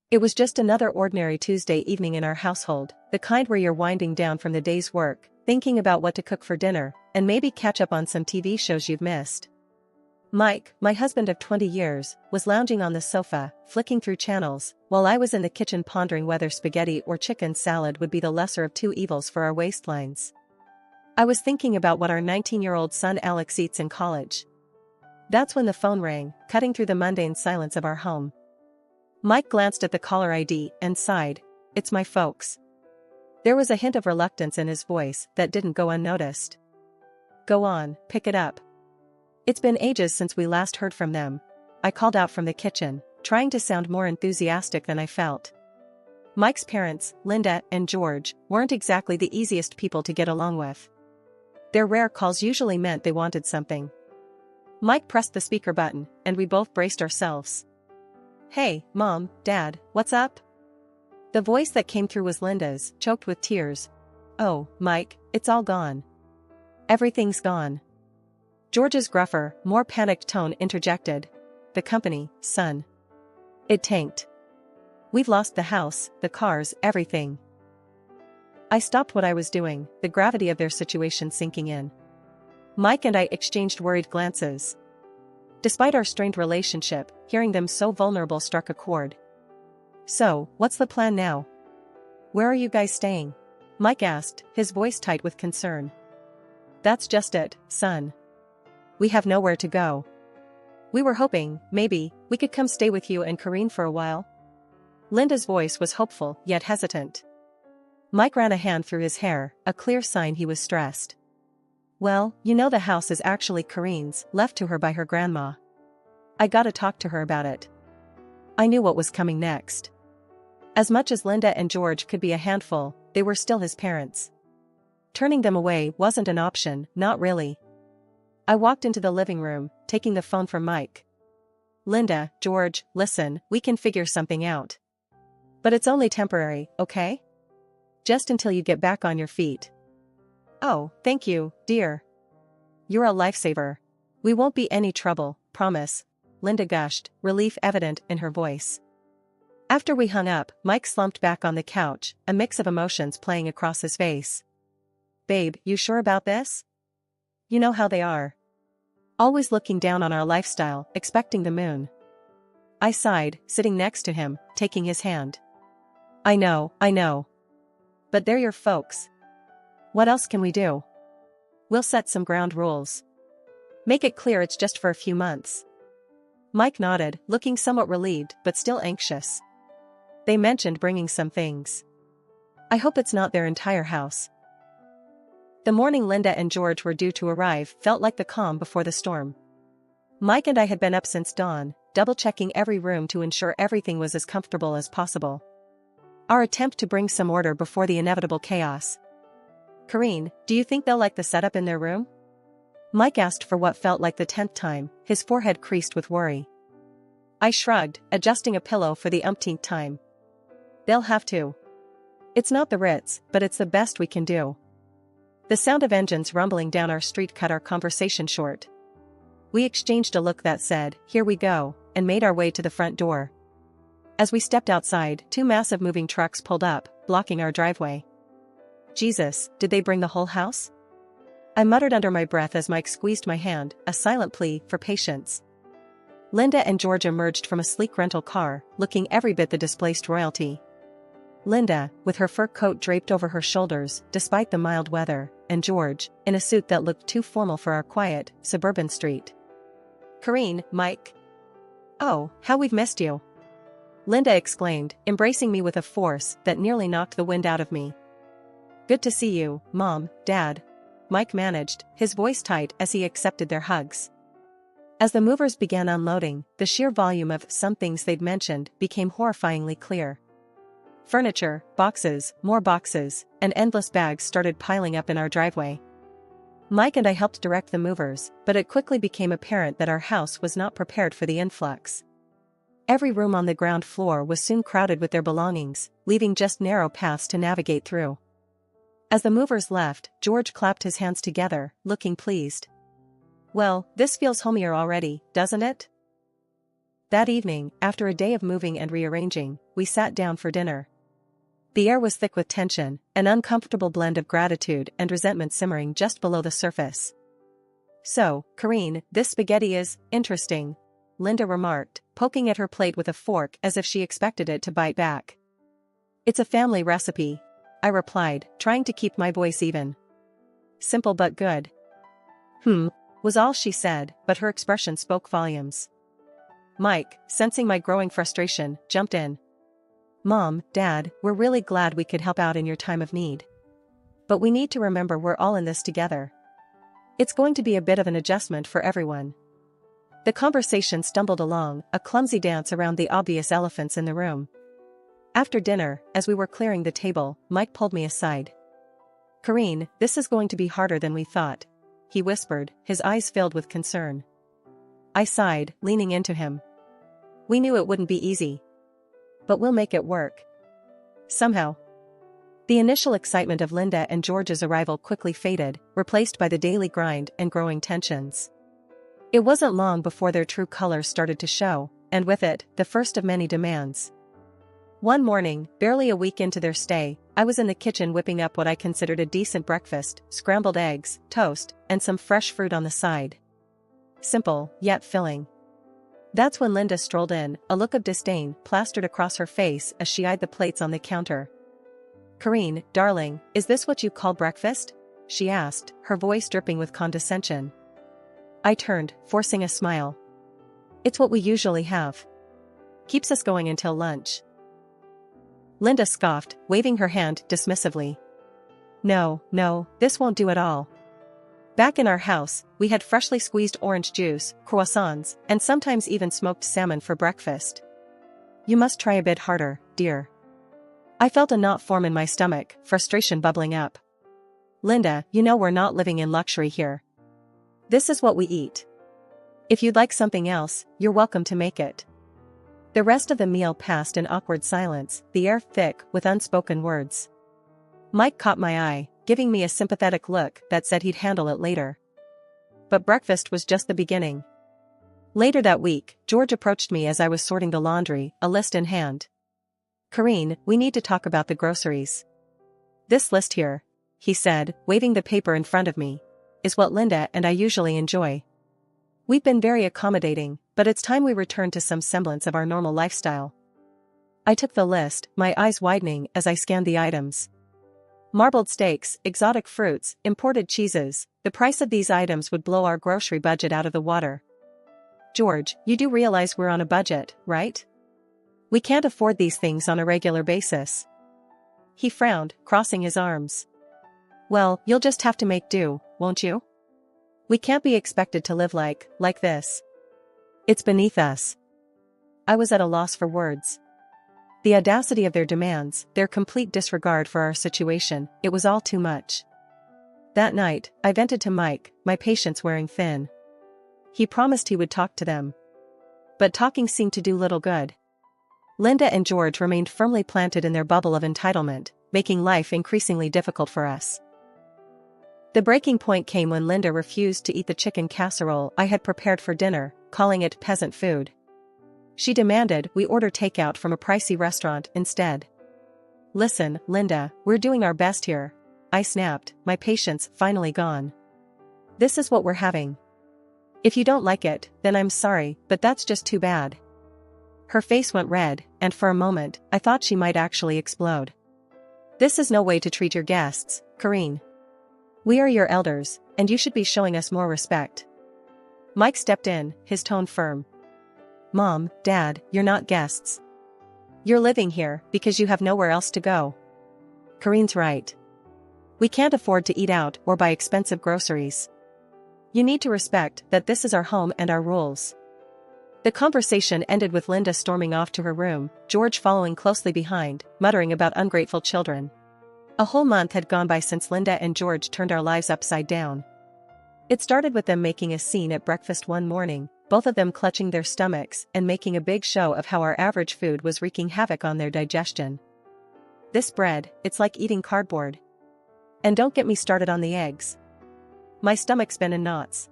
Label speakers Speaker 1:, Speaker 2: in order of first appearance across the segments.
Speaker 1: It was just another ordinary Tuesday evening in our household, the kind where you're winding down from the day's work, thinking about what to cook for dinner, and maybe catch up on some TV shows you've missed. Mike, my husband of 20 years, was lounging on the sofa, flicking through channels, while I was in the kitchen pondering whether spaghetti or chicken salad would be the lesser of two evils for our waistlines. I was thinking about what our 19-year-old son Alex eats in college. That's when the phone rang, cutting through the mundane silence of our home. Mike glanced at the caller ID and sighed. "It's my folks." There was a hint of reluctance in his voice that didn't go unnoticed. "Go on, pick it up." "It's been ages since we last heard from them," I called out from the kitchen, trying to sound more enthusiastic than I felt. Mike's parents, Linda and George, weren't exactly the easiest people to get along with. Their rare calls usually meant they wanted something. Mike pressed the speaker button, and we both braced ourselves. "Hey, Mom, Dad, what's up?" The voice that came through was Linda's, choked with tears. "Oh, Mike, it's all gone. Everything's gone." George's gruffer, more panicked tone interjected. "The company, son. It tanked. We've lost the house, the cars, everything." I stopped what I was doing, the gravity of their situation sinking in. Mike and I exchanged worried glances. Despite our strained relationship, hearing them so vulnerable struck a chord. "So, what's the plan now? Where are you guys staying?" Mike asked, his voice tight with concern. "That's just it, son. We have nowhere to go. We were hoping, maybe, we could come stay with you and Karine for a while." Linda's voice was hopeful, yet hesitant. Mike ran a hand through his hair, a clear sign he was stressed. "Well, you know the house is actually Karine's, left to her by her grandma. I gotta talk to her about it." I knew what was coming next. As much as Linda and George could be a handful, they were still his parents. Turning them away wasn't an option, not really. I walked into the living room, taking the phone from Mike. "Linda, George, listen, we can figure something out. But it's only temporary, okay? Just until you get back on your feet." "Oh, thank you, dear. You're a lifesaver. We won't be any trouble, promise," Linda gushed, relief evident in her voice. After we hung up, Mike slumped back on the couch, a mix of emotions playing across his face. "Babe, you sure about this? You know how they are. Always looking down on our lifestyle, expecting the moon." I sighed, sitting next to him, taking his hand. I know. But they're your folks. What else can we do? We'll set some ground rules. Make it clear it's just for a few months." Mike nodded, looking somewhat relieved but still anxious. "They mentioned bringing some things. I hope it's not their entire house." The morning Linda and George were due to arrive felt like the calm before the storm. Mike and I had been up since dawn, double-checking every room to ensure everything was as comfortable as possible. Our attempt to bring some order before the inevitable chaos. "Karine, do you think they'll like the setup in their room?" Mike asked for what felt like the 10th time, his forehead creased with worry. I shrugged, adjusting a pillow for the umpteenth time. "They'll have to. It's not the Ritz, but it's the best we can do." The sound of engines rumbling down our street cut our conversation short. We exchanged a look that said, "Here we go," and made our way to the front door. As we stepped outside, two massive moving trucks pulled up, blocking our driveway. Jesus, did they bring the whole house? I muttered under my breath as Mike squeezed my hand, a silent plea for patience. Linda and George emerged from a sleek rental car, looking every bit the displaced royalty. Linda, with her fur coat draped over her shoulders, despite the mild weather, and George, in a suit that looked too formal for our quiet, suburban street. "Karine, Mike. Oh, how we've missed you," Linda exclaimed, embracing me with a force that nearly knocked the wind out of me. "Good to see you, Mom, Dad," Mike managed, his voice tight as he accepted their hugs. As the movers began unloading, the sheer volume of some things they'd mentioned became horrifyingly clear. Furniture, boxes, more boxes, and endless bags started piling up in our driveway. Mike and I helped direct the movers, but it quickly became apparent that our house was not prepared for the influx. Every room on the ground floor was soon crowded with their belongings, leaving just narrow paths to navigate through. As the movers left, George clapped his hands together, looking pleased. "Well, this feels homier already, doesn't it?" That evening, after a day of moving and rearranging, we sat down for dinner. The air was thick with tension, an uncomfortable blend of gratitude and resentment simmering just below the surface. "So, Karine, this spaghetti is interesting," Linda remarked, poking at her plate with a fork as if she expected it to bite back. "It's a family recipe," I replied, trying to keep my voice even. "Simple but good." Was all she said, but her expression spoke volumes. Mike, sensing my growing frustration, jumped in. "Mom, Dad, we're really glad we could help out in your time of need. But we need to remember we're all in this together. It's going to be a bit of an adjustment for everyone." The conversation stumbled along, a clumsy dance around the obvious elephants in the room. After dinner, as we were clearing the table, Mike pulled me aside. "Karine, this is going to be harder than we thought," he whispered, his eyes filled with concern. I sighed, leaning into him. "We knew it wouldn't be easy. But we'll make it work. Somehow." The initial excitement of Linda and George's arrival quickly faded, replaced by the daily grind and growing tensions. It wasn't long before their true colors started to show, and with it, the first of many demands. One morning, barely a week into their stay, I was in the kitchen whipping up what I considered a decent breakfast: scrambled eggs, toast, and some fresh fruit on the side. Simple, yet filling. That's when Linda strolled in, a look of disdain plastered across her face as she eyed the plates on the counter. "Karine, darling, is this what you call breakfast?" she asked, her voice dripping with condescension. I turned, forcing a smile. "It's what we usually have. Keeps us going until lunch." Linda scoffed, waving her hand dismissively. No, this won't do at all. Back in our house, we had freshly squeezed orange juice, croissants, and sometimes even smoked salmon for breakfast. You must try a bit harder, dear." I felt a knot form in my stomach, frustration bubbling up. "Linda, you know we're not living in luxury here. This is what we eat. If you'd like something else, you're welcome to make it." The rest of the meal passed in awkward silence, the air thick with unspoken words. Mike caught my eye, giving me a sympathetic look that said he'd handle it later. But breakfast was just the beginning. Later that week, George approached me as I was sorting the laundry, a list in hand. "Karine, we need to talk about the groceries. This list here," he said, waving the paper in front of me, "is what Linda and I usually enjoy. We've been very accommodating, but it's time we returned to some semblance of our normal lifestyle." I took the list, my eyes widening as I scanned the items. Marbled steaks, exotic fruits, imported cheeses, the price of these items would blow our grocery budget out of the water. "George, you do realize we're on a budget, right? We can't afford these things on a regular basis." He frowned, crossing his arms. "Well, you'll just have to make do, won't you? We can't be expected to live like this. It's beneath us." I was at a loss for words. The audacity of their demands, their complete disregard for our situation, it was all too much. That night, I vented to Mike, my patience wearing thin. He promised he would talk to them. But talking seemed to do little good. Linda and George remained firmly planted in their bubble of entitlement, making life increasingly difficult for us. The breaking point came when Linda refused to eat the chicken casserole I had prepared for dinner, calling it peasant food. She demanded we order takeout from a pricey restaurant instead. "Listen, Linda, we're doing our best here," I snapped, my patience finally gone. "This is what we're having. If you don't like it, then I'm sorry, but that's just too bad." Her face went red, and for a moment, I thought she might actually explode. "This is no way to treat your guests, Karine. We are your elders, and you should be showing us more respect." Mike stepped in, his tone firm. "Mom, Dad, you're not guests. You're living here because you have nowhere else to go. Karine's right. We can't afford to eat out or buy expensive groceries. You need to respect that this is our home and our rules." The conversation ended with Linda storming off to her room, George following closely behind, muttering about ungrateful children. A whole month had gone by since Linda and George turned our lives upside down. It started with them making a scene at breakfast one morning, both of them clutching their stomachs and making a big show of how our average food was wreaking havoc on their digestion. "This bread, it's like eating cardboard. And don't get me started on the eggs. My stomach's been in knots,"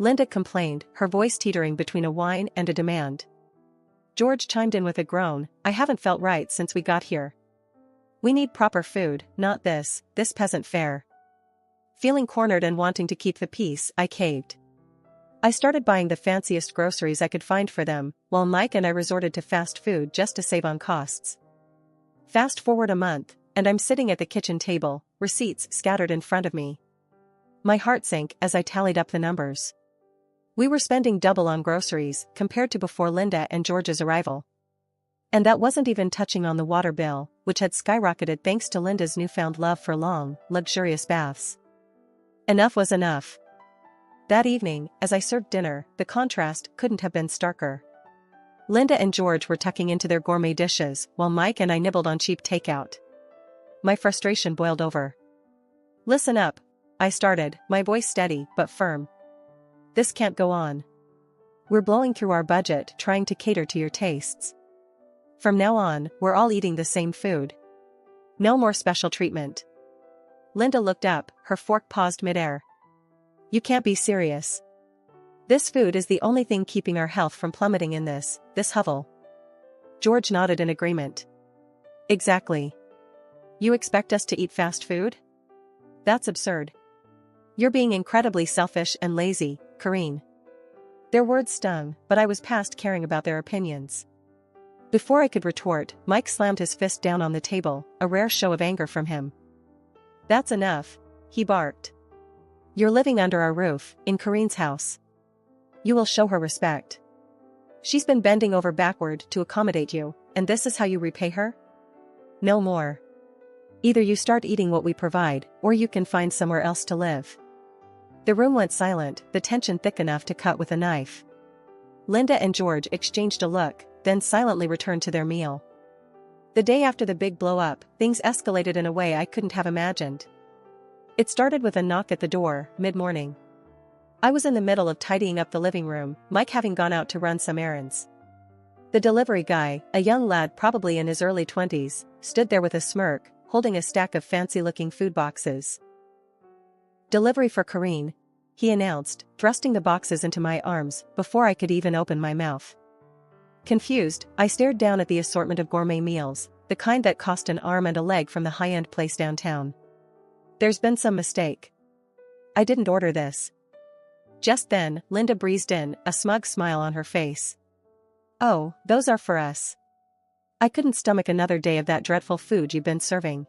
Speaker 1: Linda complained, her voice teetering between a whine and a demand. George chimed in with a groan. I haven't felt right since we got here. We need proper food, not this peasant fare. Feeling cornered and wanting to keep the peace, I caved. I started buying the fanciest groceries I could find for them, while Mike and I resorted to fast food just to save on costs. Fast forward a month, and I'm sitting at the kitchen table, receipts scattered in front of me. My heart sank as I tallied up the numbers. We were spending double on groceries compared to before Linda and George's arrival. And that wasn't even touching on the water bill, which had skyrocketed thanks to Linda's newfound love for long, luxurious baths. Enough was enough. That evening, as I served dinner, the contrast couldn't have been starker. Linda and George were tucking into their gourmet dishes, while Mike and I nibbled on cheap takeout. My frustration boiled over. Listen up, I started, my voice steady but firm. This can't go on. We're blowing through our budget trying to cater to your tastes. From now on, we're all eating the same food. No more special treatment. Linda looked up, her fork paused midair. You can't be serious. This food is the only thing keeping our health from plummeting in this hovel. George nodded in agreement. Exactly. You expect us to eat fast food? That's absurd. You're being incredibly selfish and lazy, Karine. Their words stung, but I was past caring about their opinions. Before I could retort, Mike slammed his fist down on the table, a rare show of anger from him. That's enough, he barked. You're living under our roof, in Karine's house. You will show her respect. She's been bending over backward to accommodate you, and this is how you repay her? No more. Either you start eating what we provide, or you can find somewhere else to live. The room went silent, the tension thick enough to cut with a knife. Linda and George exchanged a look, then silently returned to their meal. The day after the big blow-up, things escalated in a way I couldn't have imagined. It started with a knock at the door, mid-morning. I was in the middle of tidying up the living room, Mike having gone out to run some errands. The delivery guy, a young lad probably in his early 20s, stood there with a smirk, holding a stack of fancy-looking food boxes. Delivery for Karine, he announced, thrusting the boxes into my arms before I could even open my mouth. Confused, I stared down at the assortment of gourmet meals, the kind that cost an arm and a leg from the high-end place downtown. There's been some mistake. I didn't order this. Just then, Linda breezed in, a smug smile on her face. Oh, those are for us. I couldn't stomach another day of that dreadful food you've been serving.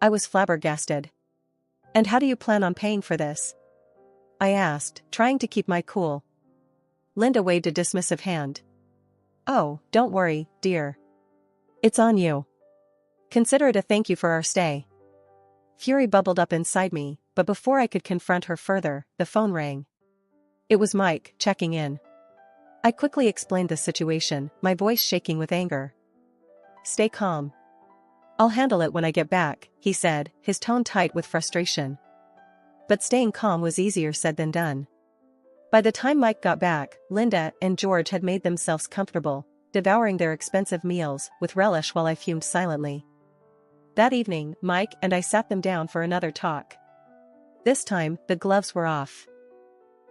Speaker 1: I was flabbergasted. And how do you plan on paying for this? I asked, trying to keep my cool. Linda waved a dismissive hand. Oh, don't worry, dear. It's on you. Consider it a thank you for our stay. Fury bubbled up inside me, but before I could confront her further, the phone rang. It was Mike, checking in. I quickly explained the situation, my voice shaking with anger. Stay calm. I'll handle it when I get back, he said, his tone tight with frustration. But staying calm was easier said than done. By the time Mike got back, Linda and George had made themselves comfortable, devouring their expensive meals with relish while I fumed silently. That evening, Mike and I sat them down for another talk. This time, the gloves were off.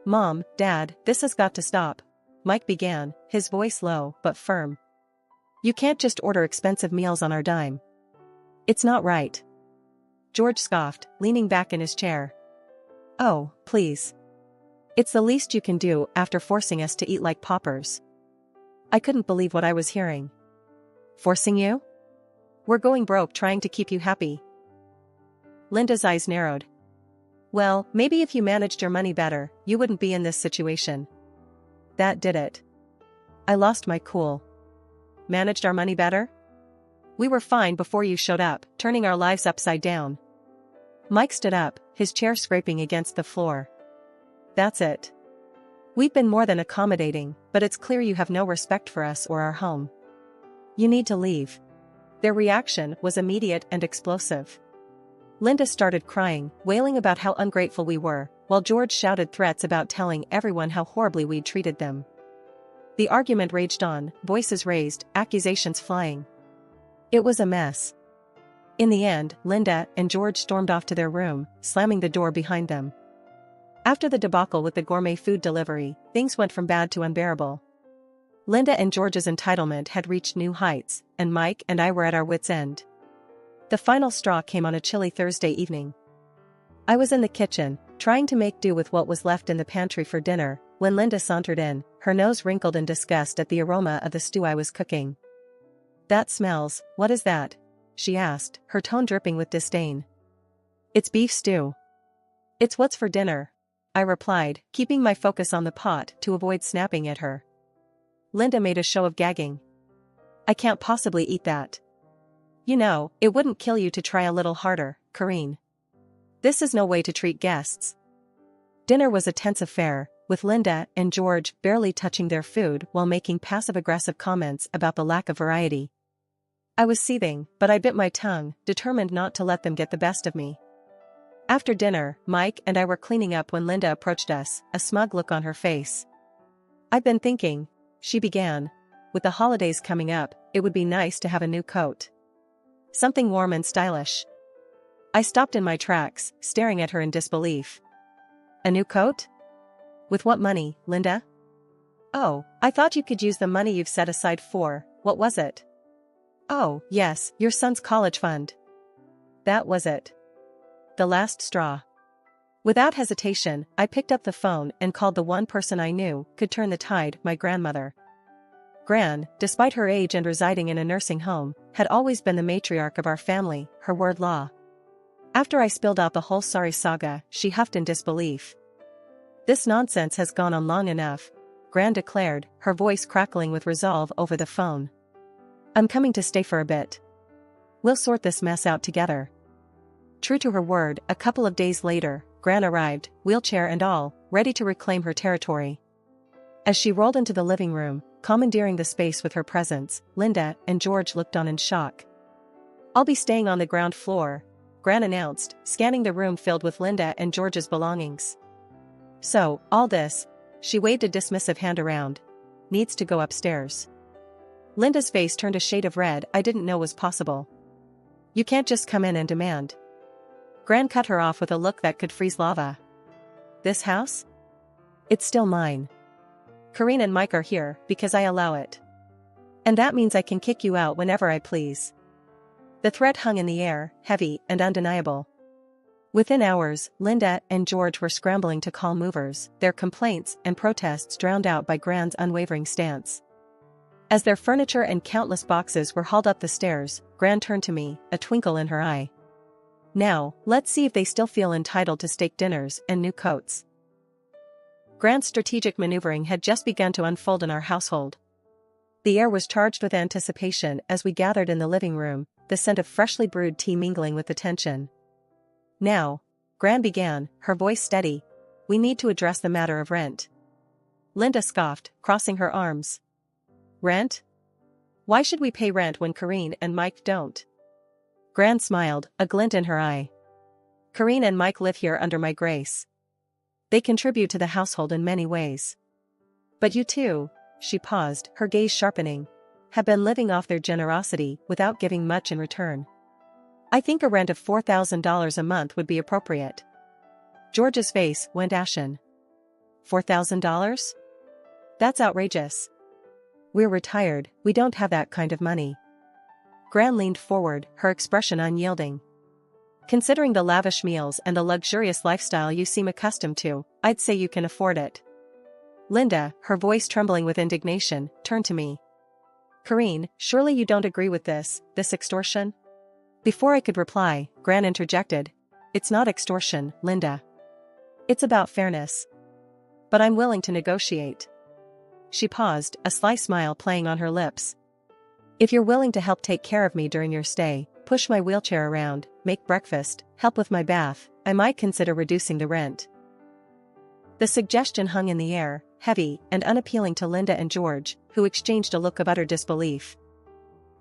Speaker 1: Mom, Dad, this has got to stop, Mike began, his voice low but firm. You can't just order expensive meals on our dime. It's not right. George scoffed, leaning back in his chair. Oh, please. It's the least you can do after forcing us to eat like paupers. I couldn't believe what I was hearing. Forcing you? We're going broke trying to keep you happy. Linda's eyes narrowed. Well, maybe if you managed your money better, you wouldn't be in this situation. That did it. I lost my cool. Managed our money better? We were fine before you showed up, turning our lives upside down. Mike stood up, his chair scraping against the floor. That's it. We've been more than accommodating, but it's clear you have no respect for us or our home. You need to leave. Their reaction was immediate and explosive. Linda started crying, wailing about how ungrateful we were, while George shouted threats about telling everyone how horribly we'd treated them. The argument raged on, voices raised, accusations flying. It was a mess. In the end, Linda and George stormed off to their room, slamming the door behind them. After the debacle with the gourmet food delivery, things went from bad to unbearable. Linda and George's entitlement had reached new heights, and Mike and I were at our wits' end. The final straw came on a chilly Thursday evening. I was in the kitchen, trying to make do with what was left in the pantry for dinner, when Linda sauntered in, her nose wrinkled in disgust at the aroma of the stew I was cooking. "That smells, what is that?" she asked, her tone dripping with disdain. "It's beef stew." "It's what's for dinner," I replied, keeping my focus on the pot to avoid snapping at her. Linda made a show of gagging. "I can't possibly eat that." "You know, it wouldn't kill you to try a little harder, Corrine. This is no way to treat guests." Dinner was a tense affair, with Linda and George barely touching their food while making passive-aggressive comments about the lack of variety. I was seething, but I bit my tongue, determined not to let them get the best of me. After dinner, Mike and I were cleaning up when Linda approached us, a smug look on her face. "I've been thinking," she began, "with the holidays coming up, it would be nice to have a new coat. Something warm and stylish." I stopped in my tracks, staring at her in disbelief. "A new coat? With what money, Linda?" "Oh, I thought you could use the money you've set aside for, what was it?" "Oh, yes, your son's college fund." That was it. The last straw. Without hesitation, I picked up the phone and called the one person I knew could turn the tide, my grandmother. Gran, despite her age and residing in a nursing home, had always been the matriarch of our family, her word law. After I spilled out the whole sorry saga, she huffed in disbelief. "This nonsense has gone on long enough," Gran declared, her voice crackling with resolve over the phone. "I'm coming to stay for a bit. We'll sort this mess out together." True to her word, a couple of days later, Gran arrived, wheelchair and all, ready to reclaim her territory. As she rolled into the living room, commandeering the space with her presence, Linda and George looked on in shock. "I'll be staying on the ground floor," Gran announced, scanning the room filled with Linda and George's belongings. "So, all this," she waved a dismissive hand around, "needs to go upstairs." Linda's face turned a shade of red I didn't know was possible. "You can't just come in and demand." Gran cut her off with a look that could freeze lava. "This house? It's still mine. Corrine and Mike are here because I allow it. And that means I can kick you out whenever I please." The threat hung in the air, heavy and undeniable. Within hours, Linda and George were scrambling to call movers, their complaints and protests drowned out by Gran's unwavering stance. As their furniture and countless boxes were hauled up the stairs, Gran turned to me, a twinkle in her eye. "Now, let's see if they still feel entitled to steak dinners and new coats." Gran's strategic maneuvering had just begun to unfold in our household. The air was charged with anticipation as we gathered in the living room, the scent of freshly brewed tea mingling with the tension. "Now," Gran began, her voice steady, "we need to address the matter of rent." Linda scoffed, crossing her arms. "Rent? Why should we pay rent when Corrine and Mike don't?" Gran smiled, a glint in her eye. "Corrine and Mike live here under my grace. They contribute to the household in many ways. But you too," she paused, her gaze sharpening, "have been living off their generosity without giving much in return. I think a rent of $4,000 a month would be appropriate." George's face went ashen. $4,000? That's outrageous. We're retired, we don't have that kind of money. Gran leaned forward, her expression unyielding. "Considering the lavish meals and the luxurious lifestyle you seem accustomed to, I'd say you can afford it." Linda, her voice trembling with indignation, turned to me. "Corrine, surely you don't agree with this extortion?" Before I could reply, Gran interjected. "It's not extortion, Linda. It's about fairness. But I'm willing to negotiate." She paused, a sly smile playing on her lips. "If you're willing to help take care of me during your stay, push my wheelchair around, make breakfast, help with my bath, I might consider reducing the rent." The suggestion hung in the air, heavy and unappealing to Linda and George, who exchanged a look of utter disbelief.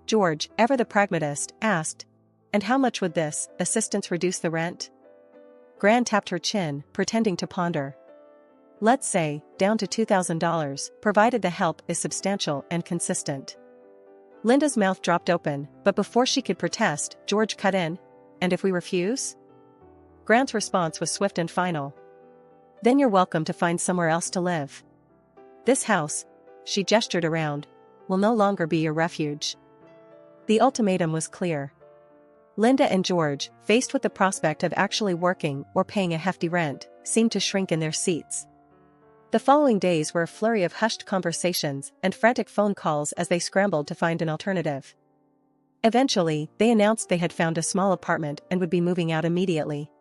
Speaker 1: George, ever the pragmatist, asked, "And how much would this assistance reduce the rent?" Gran tapped her chin, pretending to ponder. "Let's say, down to $2,000, provided the help is substantial and consistent." Linda's mouth dropped open, but before she could protest, George cut in. "And if we refuse?" Gran's response was swift and final. "Then you're welcome to find somewhere else to live. This house, she gestured around, will no longer be your refuge. The ultimatum was clear. Linda and George, faced with the prospect of actually working or paying a hefty rent, seemed to shrink in their seats. The following days were a flurry of hushed conversations and frantic phone calls as they scrambled to find an alternative. Eventually, they announced they had found a small apartment and would be moving out immediately.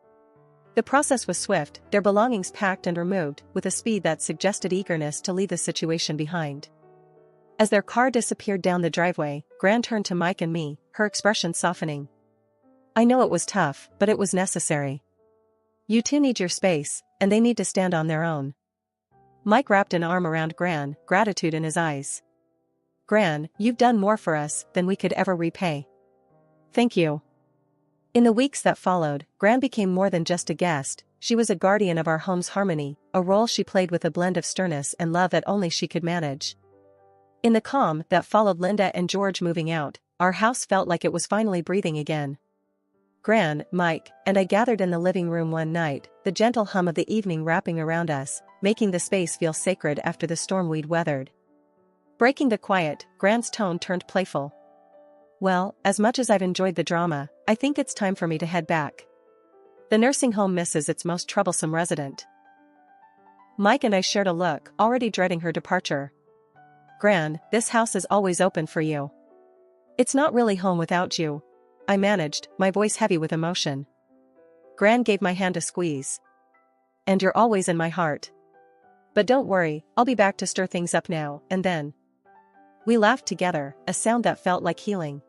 Speaker 1: The process was swift, their belongings packed and removed with a speed that suggested eagerness to leave the situation behind. As their car disappeared down the driveway, Gran turned to Mike and me, her expression softening. I know it was tough, but it was necessary. You two need your space, and they need to stand on their own. Mike wrapped an arm around Gran, gratitude in his eyes. Gran, you've done more for us than we could ever repay. Thank you. In the weeks that followed, Gran became more than just a guest, she was a guardian of our home's harmony, a role she played with a blend of sternness and love that only she could manage. In the calm that followed Linda and George moving out, our house felt like it was finally breathing again. Gran, Mike, and I gathered in the living room one night, the gentle hum of the evening wrapping around us, making the space feel sacred after the storm we'd weathered. Breaking the quiet, Gran's tone turned playful. Well, as much as I've enjoyed the drama, I think it's time for me to head back. The nursing home misses its most troublesome resident. Mike and I shared a look, already dreading her departure. Gran, this house is always open for you. It's not really home without you, I managed, my voice heavy with emotion. Gran gave my hand a squeeze. And you're always in my heart. But don't worry, I'll be back to stir things up now and then. We laughed together, a sound that felt like healing.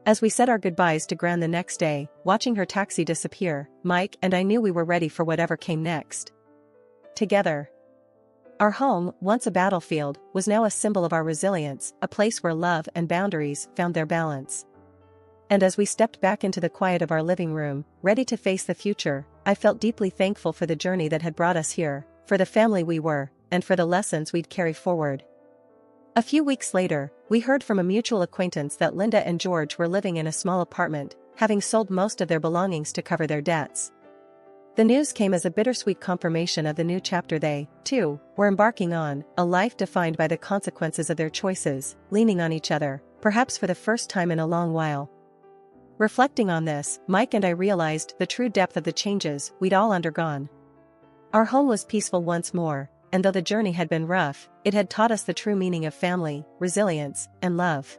Speaker 1: As we said our goodbyes to Gran the next day, watching her taxi disappear, Mike and I knew we were ready for whatever came next. Together. Our home, once a battlefield, was now a symbol of our resilience, a place where love and boundaries found their balance. And as we stepped back into the quiet of our living room, ready to face the future, I felt deeply thankful for the journey that had brought us here, for the family we were, and for the lessons we'd carry forward. A few weeks later, we heard from a mutual acquaintance that Linda and George were living in a small apartment, having sold most of their belongings to cover their debts. The news came as a bittersweet confirmation of the new chapter they, too, were embarking on, a life defined by the consequences of their choices, leaning on each other, perhaps for the first time in a long while. Reflecting on this, Mike and I realized the true depth of the changes we'd all undergone. Our home was peaceful once more, and though the journey had been rough, it had taught us the true meaning of family, resilience, and love.